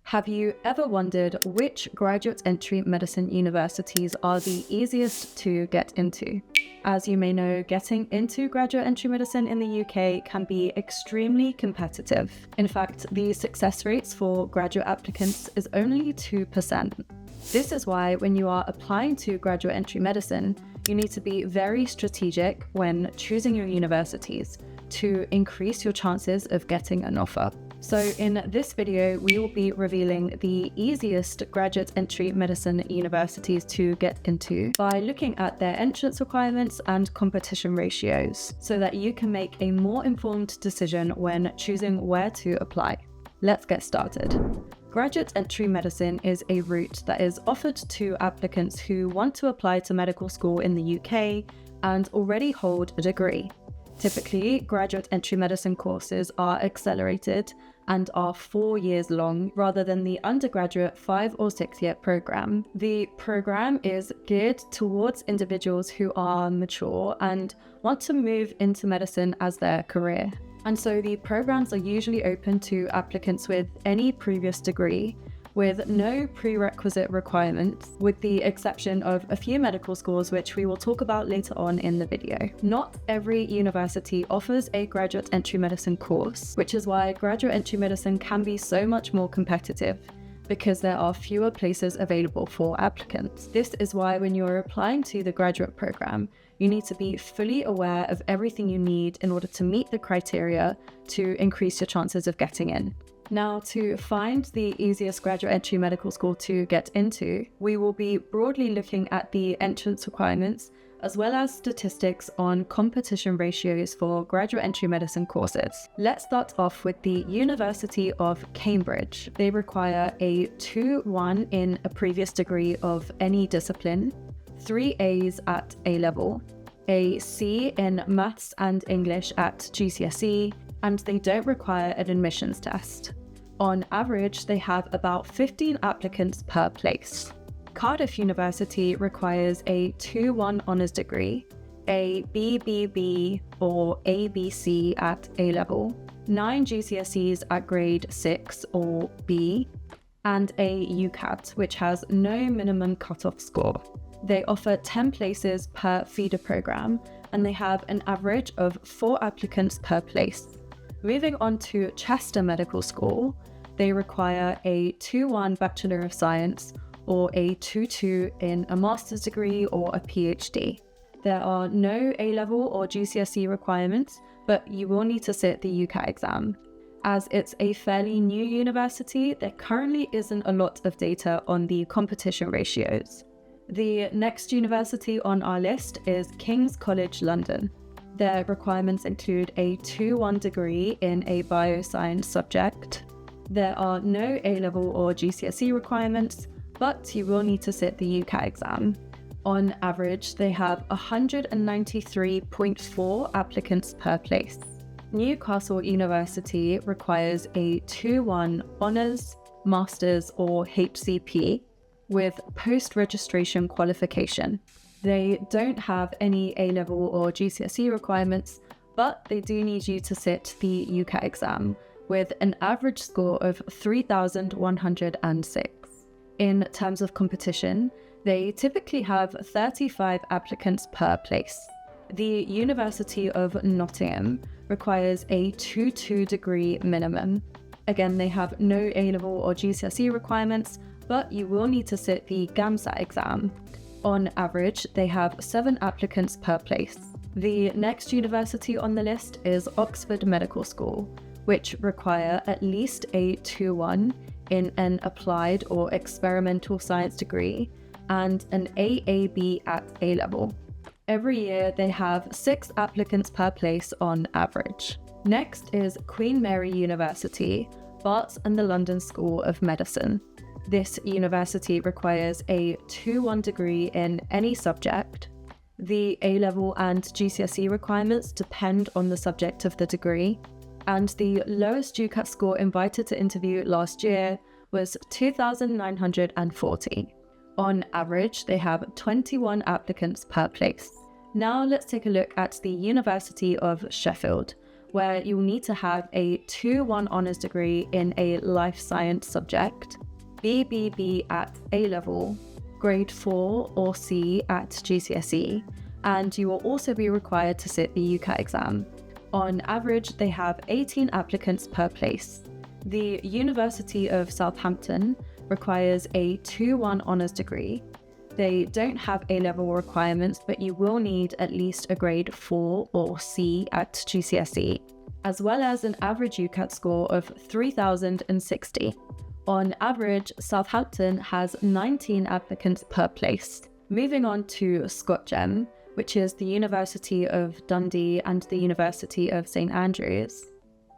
Have you ever wondered which graduate entry medicine universities are the easiest to get into? As you may know, getting into graduate entry medicine in the UK can be extremely competitive. In fact, the success rates for graduate applicants is only 2%. This is why when you are applying to graduate entry medicine, you need to be very strategic when choosing your universities to increase your chances of getting an offer. So in this video, we will be revealing the easiest graduate entry medicine universities to get into by looking at their entrance requirements and competition ratios so that you can make a more informed decision when choosing where to apply. Let's get started. Graduate entry medicine is a route that is offered to applicants who want to apply to medical school in the UK and already hold a degree. Typically, graduate entry medicine courses are accelerated and are 4 years long rather than the undergraduate 5 or 6 year program. The program is geared towards individuals who are mature and want to move into medicine as their career. And so the programs are usually open to applicants with any previous degree, with no prerequisite requirements, with the exception of a few medical schools, which we will talk about later on in the video. Not every university offers a graduate entry medicine course, which is why graduate entry medicine can be so much more competitive, because there are fewer places available for applicants. This is why when you're applying to the graduate program, you need to be fully aware of everything you need in order to meet the criteria to increase your chances of getting in. Now, to find the easiest graduate entry medical school to get into, we will be broadly looking at the entrance requirements as well as statistics on competition ratios for graduate entry medicine courses. Let's start off with the University of Cambridge. They require a 2-1 in a previous degree of any discipline, 3 A's at A level, a C in maths and English at GCSE, and they don't require an admissions test. On average, they have about 15 applicants per place. Cardiff University requires a 2-1 honours degree, a BBB or ABC at A level, 9 GCSEs at grade 6 or B, and a UCAT, which has no minimum cutoff score. They offer 10 places per feeder programme, and they have an average of 4 applicants per place. Moving on to Chester Medical School, they require a 2-1 Bachelor of Science or a 2-2 in a master's degree or a PhD. There are no A-level or GCSE requirements, but you will need to sit the UCAT exam. As it's a fairly new university, there currently isn't a lot of data on the competition ratios. The next university on our list is King's College London. Their requirements include a 2-1 degree in a bioscience subject. There are no A-level or GCSE requirements, but you will need to sit the UCAT exam. On average, they have 193.4 applicants per place. Newcastle University requires a 2-1 honours, masters or HCP with post-registration qualification. They don't have any A-level or GCSE requirements, but they do need you to sit the UCAT exam with an average score of 3,106. In terms of competition, they typically have 35 applicants per place. The University of Nottingham requires a 2-2 degree minimum. Again, they have no A-level or GCSE requirements, but you will need to sit the GAMSAT exam. On average, they have 7 applicants per place. The next university on the list is Oxford Medical School, which require at least a 2-1 in an applied or experimental science degree and an AAB at A level. Every year, they have 6 applicants per place on average. Next is Queen Mary University, Barts and the London School of Medicine. This university requires a 2-1 degree in any subject. The A-level and GCSE requirements depend on the subject of the degree, and the lowest UCAT score invited to interview last year was 2,940. On average, they have 21 applicants per place. Now let's take a look at the University of Sheffield, where you'll need to have a 2-1 honours degree in a life science subject, BBB at A-level, grade 4 or C at GCSE, and you will also be required to sit the UCAT exam. On average, they have 18 applicants per place. The University of Southampton requires a 2-1 honours degree. They don't have A-level requirements, but you will need at least a grade 4 or C at GCSE, as well as an average UCAT score of 3,060. On average, Southampton has 19 applicants per place. Moving on to ScotGem, which is the University of Dundee and the University of St Andrews.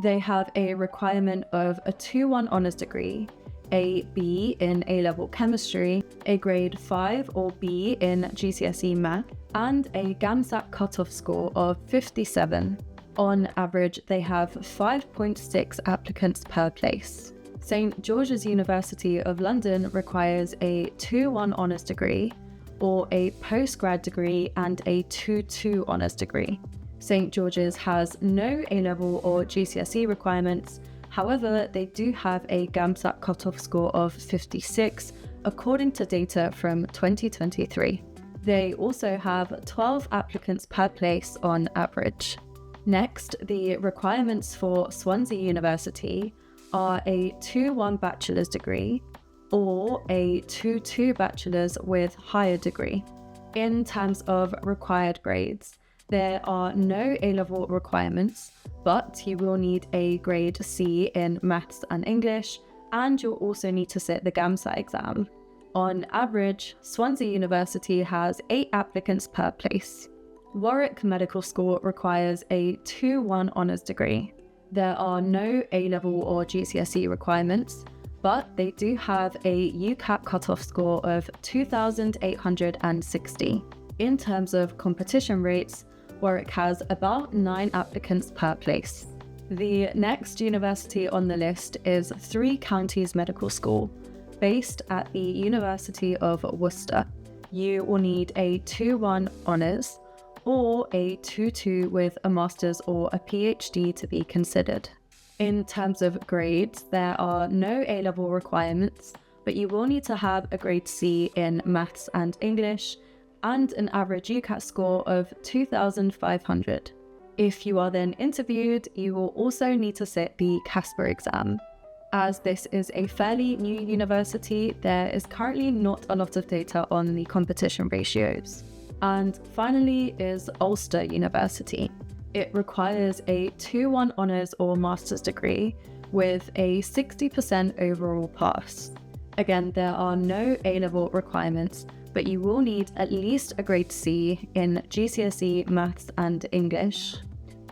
They have a requirement of a 2-1 honours degree, a B in A-level chemistry, a grade 5 or B in GCSE math, and a GAMSAT cutoff score of 57. On average, they have 5.6 applicants per place. St George's University of London requires a 2-1 honours degree, or a postgrad degree and a 2-2 honours degree. St George's has no A-level or GCSE requirements. However, they do have a GAMSAT cutoff score of 56, according to data from 2023. They also have 12 applicants per place on average. Next, the requirements for Swansea University are a 2-1 bachelor's degree, or a 2-2 bachelor's with higher degree. In terms of required grades, there are no A-level requirements, but you will need a grade C in maths and English, and you'll also need to sit the GAMSAT exam. On average, Swansea University has 8 applicants per place. Warwick Medical School requires a 2-1 honours degree. There are no A-level or GCSE requirements, but they do have a UCAT cutoff score of 2,860. In terms of competition rates, Warwick has about 9 applicants per place. The next university on the list is Three Counties Medical School, based at the University of Worcester. You will need a 2-1 honours or a 2-2 with a master's or a PhD to be considered. In terms of grades, there are no A-level requirements, but you will need to have a grade C in maths and English and an average UCAT score of 2,500. If you are then interviewed, you will also need to sit the Casper exam. As this is a fairly new university, there is currently not a lot of data on the competition ratios. And finally is Ulster University. It requires a 2-1 honours or master's degree with a 60% overall pass. Again, there are no A-level requirements, but you will need at least a grade C in GCSE maths and English,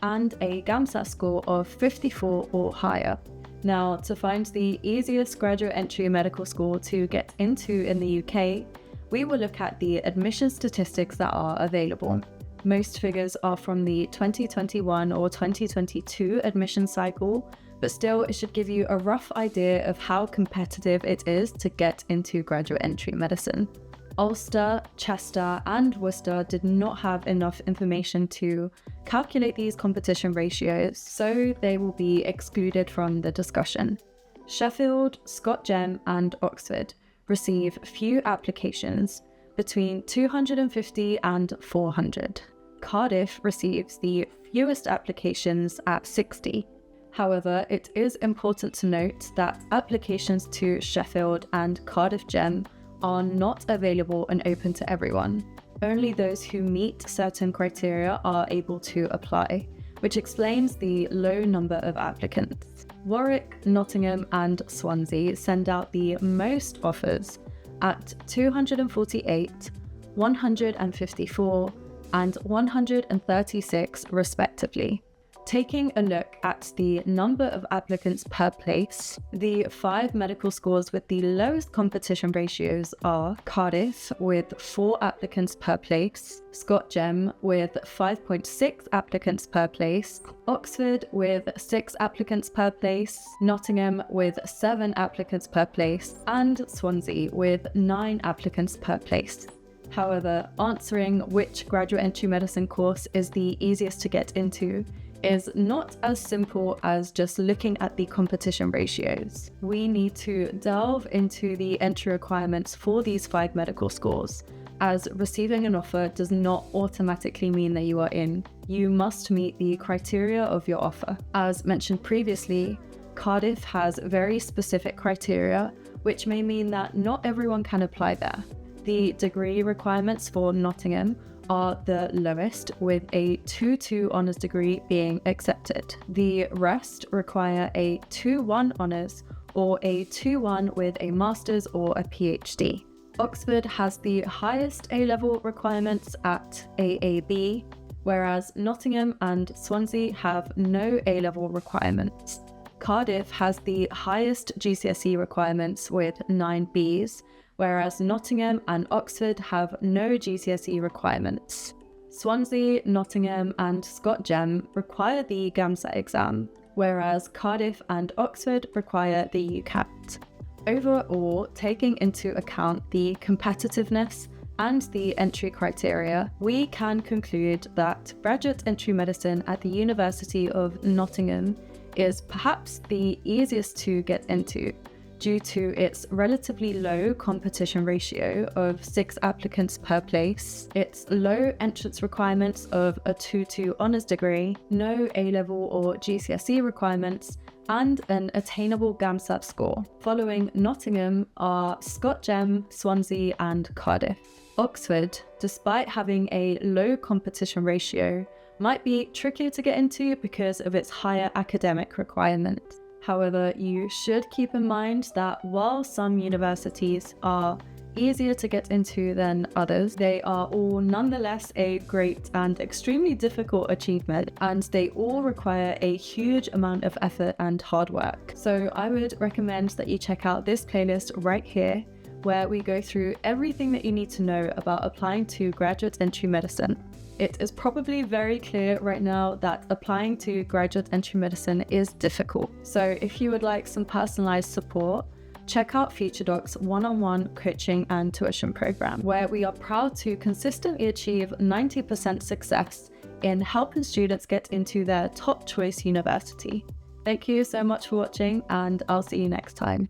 and a GAMSAT score of 54 or higher. Now, to find the easiest graduate entry medical school to get into in the UK, we will look at the admission statistics that are available. Most figures are from the 2021 or 2022 admission cycle, but still it should give you a rough idea of how competitive it is to get into graduate entry medicine. Ulster, Chester and Worcester did not have enough information to calculate these competition ratios, so they will be excluded from the discussion. Sheffield, ScotGem and Oxford receive few applications, between 250 and 400. Cardiff receives the fewest applications at 60. However, it is important to note that applications to Sheffield and Cardiff Gem are not available and open to everyone. Only those who meet certain criteria are able to apply, which explains the low number of applicants. Warwick, Nottingham and Swansea send out the most offers at 248, 154 and 136 respectively. Taking a look at the number of applicants per place, the 5 medical schools with the lowest competition ratios are Cardiff with 4 applicants per place, ScotGem with 5.6 applicants per place, Oxford with 6 applicants per place, Nottingham with 7 applicants per place, and Swansea with 9 applicants per place. However, answering which graduate entry medicine course is the easiest to get into is not as simple as just looking at the competition ratios. We need to delve into the entry requirements for these 5 medical schools, as receiving an offer does not automatically mean that you are in. You must meet the criteria of your offer. As mentioned previously, Cardiff has very specific criteria, which may mean that not everyone can apply there. The degree requirements for Nottingham are the lowest, with a 2-2 honours degree being accepted. The rest require a 2-1 honours or a 2-1 with a master's or a PhD. Oxford has the highest A-level requirements at AAB, whereas Nottingham and Swansea have no A-level requirements. Cardiff has the highest GCSE requirements with 9 Bs, whereas Nottingham and Oxford have no GCSE requirements. Swansea, Nottingham and ScotGem require the GAMSA exam, whereas Cardiff and Oxford require the UCAT. Overall, taking into account the competitiveness and the entry criteria, we can conclude that graduate entry medicine at the University of Nottingham is perhaps the easiest to get into, due to its relatively low competition ratio of 6 applicants per place, its low entrance requirements of a 2-2 honours degree, no A-level or GCSE requirements, and an attainable GAMSAT score. Following Nottingham are ScotGem, Swansea and Cardiff. Oxford, despite having a low competition ratio, might be trickier to get into because of its higher academic requirements. However, you should keep in mind that while some universities are easier to get into than others, they are all nonetheless a great and extremely difficult achievement, and they all require a huge amount of effort and hard work. So I would recommend that you check out this playlist right here, where we go through everything that you need to know about applying to graduate entry medicine. It is probably very clear right now that applying to graduate entry medicine is difficult. So if you would like some personalized support, check out FutureDoc's one-on-one coaching and tuition program, where we are proud to consistently achieve 90% success in helping students get into their top choice university. Thank you so much for watching, and I'll see you next time.